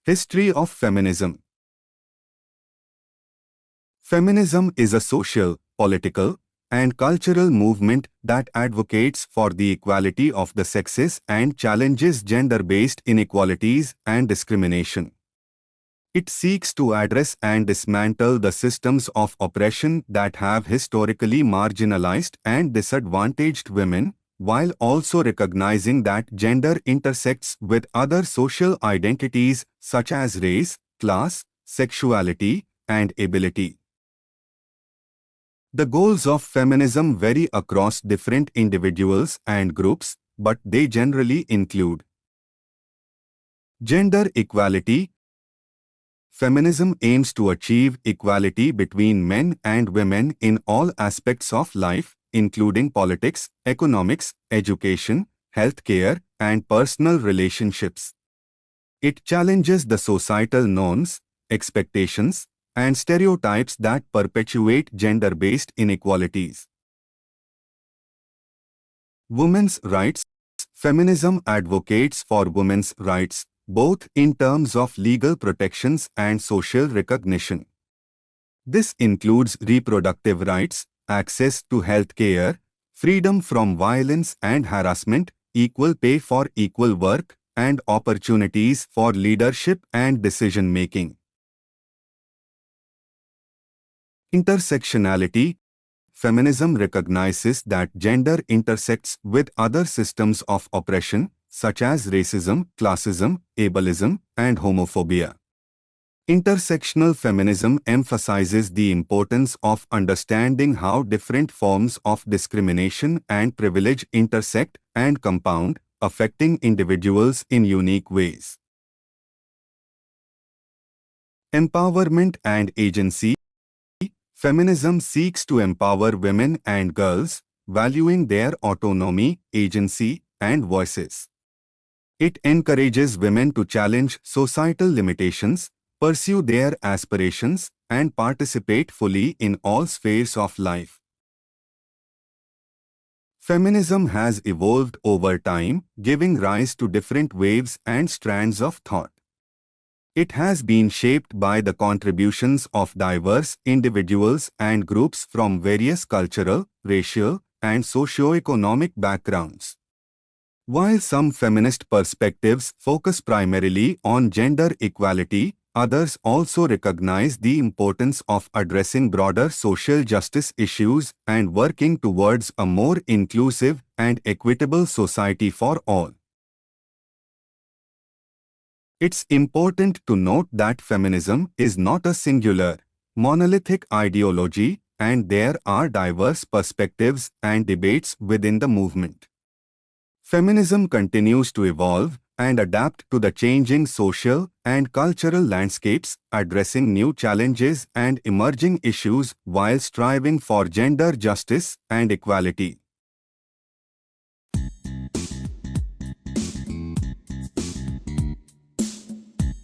History of Feminism. Feminism is a social, political, and cultural movement that advocates for the equality of the sexes and challenges gender-based inequalities and discrimination. It seeks to address and dismantle the systems of oppression that have historically marginalized and disadvantaged women, while also recognizing that gender intersects with other social identities such as race, class, sexuality, and ability. The goals of feminism vary across different individuals and groups, but they generally include gender equality. Feminism aims to achieve equality between men and women in all aspects of life, including politics, economics, education, healthcare, and personal relationships. It challenges the societal norms, expectations, and stereotypes that perpetuate gender-based inequalities. Women's rights. Feminism advocates for women's rights, both in terms of legal protections and social recognition. This includes reproductive rights, access to health care, freedom from violence and harassment, equal pay for equal work, and opportunities for leadership and decision-making. Intersectionality. Feminism recognizes that gender intersects with other systems of oppression, such as racism, classism, ableism, and homophobia. Intersectional feminism emphasizes the importance of understanding how different forms of discrimination and privilege intersect and compound, affecting individuals in unique ways. Empowerment and agency. Feminism seeks to empower women and girls, valuing their autonomy, agency, and voices. It encourages women to challenge societal limitations, pursue their aspirations, and participate fully in all spheres of life. Feminism has evolved over time, giving rise to different waves and strands of thought. It has been shaped by the contributions of diverse individuals and groups from various cultural, racial, and socio-economic backgrounds. While some feminist perspectives focus primarily on gender equality, others also recognize the importance of addressing broader social justice issues and working towards a more inclusive and equitable society for all. It's important to note that feminism is not a singular, monolithic ideology, and there are diverse perspectives and debates within the movement. Feminism continues to evolve and adapt to the changing social and cultural landscapes, addressing new challenges and emerging issues while striving for gender justice and equality.